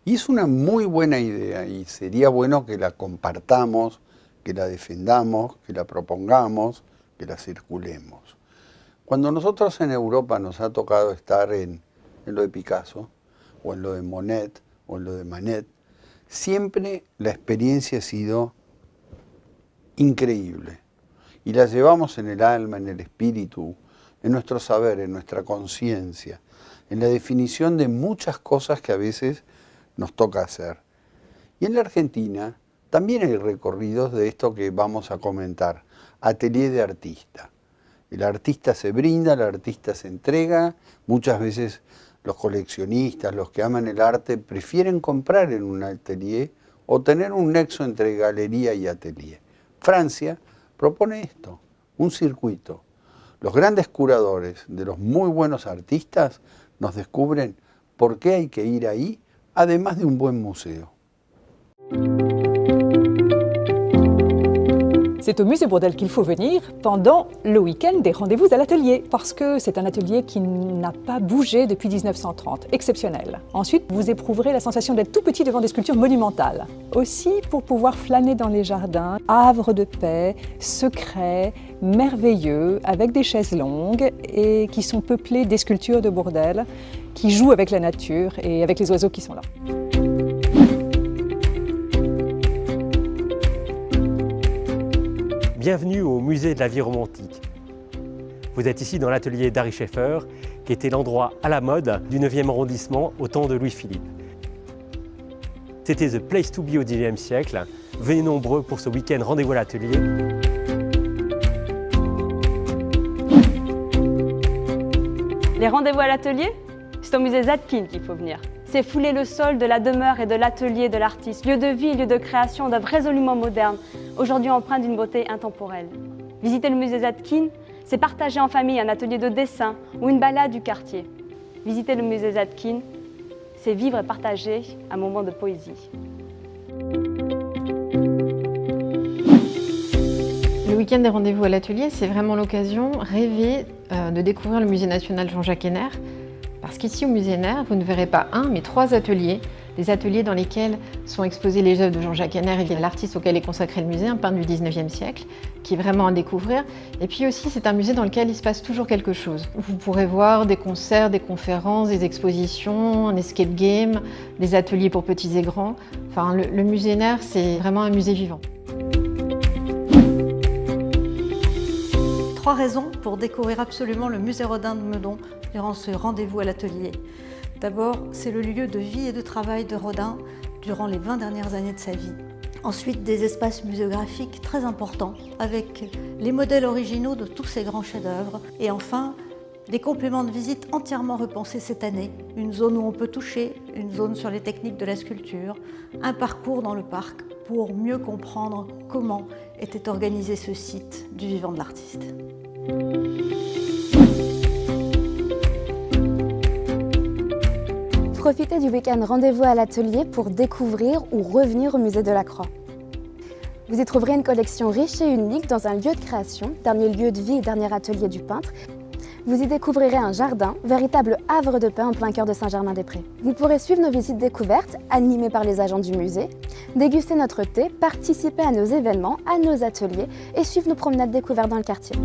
Y es una muy buena idea y sería bueno que la compartamos, que la defendamos, que la propongamos, que la circulemos. Cuando nosotros en Europa nos ha tocado estar en lo de Picasso, o en lo de Monet, o en lo de Manet, siempre la experiencia ha sido increíble. Y la llevamos en el alma, en el espíritu, en nuestro saber, en nuestra conciencia, en la definición de muchas cosas que a veces nos toca hacer. Y en la Argentina también hay recorridos de esto que vamos a comentar, atelier de artista. El artista se brinda, el artista se entrega, muchas veces los coleccionistas, los que aman el arte, prefieren comprar en un atelier o tener un nexo entre galería y atelier. Francia propone esto, un circuito. Los grandes curadores de los muy buenos artistas nos descubren por qué hay que ir ahí, además de un buen museo. C'est au musée Bourdelle qu'il faut venir pendant le week-end des rendez-vous à l'atelier, parce que c'est un atelier qui n'a pas bougé depuis 1930, exceptionnel. Ensuite, vous éprouverez la sensation d'être tout petit devant des sculptures monumentales. Aussi, pour pouvoir flâner dans les jardins, havre de paix, secret, merveilleux, avec des chaises longues et qui sont peuplées des sculptures de Bourdelle, qui jouent avec la nature et avec les oiseaux qui sont là. Bienvenue au musée de la vie romantique. Vous êtes ici dans l'atelier d'Ary Scheffer, qui était l'endroit à la mode du 9e arrondissement au temps de Louis-Philippe. C'était the place to be au XIXe siècle. Venez nombreux pour ce week-end rendez-vous à l'atelier. Les rendez-vous à l'atelier, c'est au musée Zadkine qu'il faut venir. C'est fouler le sol de la demeure et de l'atelier de l'artiste, lieu de vie, lieu de création d'œuvres résolument modernes, aujourd'hui empreintes d'une beauté intemporelle. Visiter le musée Zadkine, c'est partager en famille un atelier de dessin ou une balade du quartier. Visiter le musée Zadkine, c'est vivre et partager un moment de poésie. Le week-end des rendez-vous à l'atelier, c'est vraiment l'occasion rêvée de découvrir le musée national Jean-Jacques Henner. Parce qu'ici au musée Henner, vous ne verrez pas un, mais 3 ateliers. Des ateliers dans lesquels sont exposées les œuvres de Jean-Jacques Henner et l'artiste auquel est consacré le musée, un peintre du 19e siècle, qui est vraiment à découvrir. Et puis aussi, c'est un musée dans lequel il se passe toujours quelque chose. Vous pourrez voir des concerts, des conférences, des expositions, un escape game, des ateliers pour petits et grands. Enfin, le musée Henner, c'est vraiment un musée vivant. 3 raisons pour découvrir absolument le musée Rodin de Meudon durant ce rendez-vous à l'atelier. D'abord, c'est le lieu de vie et de travail de Rodin durant les 20 dernières années de sa vie. Ensuite, des espaces muséographiques très importants avec les modèles originaux de tous ces grands chefs-d'œuvre. Et enfin, des compléments de visite entièrement repensés cette année. Une zone où on peut toucher, une zone sur les techniques de la sculpture, un parcours dans le parc pour mieux comprendre comment était organisé ce site du vivant de l'artiste. Profitez du week-end rendez-vous à l'atelier pour découvrir ou revenir au musée de la Croix. Vous y trouverez une collection riche et unique dans un lieu de création, dernier lieu de vie et dernier atelier du peintre. Vous y découvrirez un jardin, véritable havre de paix en plein cœur de Saint-Germain-des-Prés. Vous pourrez suivre nos visites découvertes, animées par les agents du musée, déguster notre thé, participer à nos événements, à nos ateliers et suivre nos promenades découvertes dans le quartier.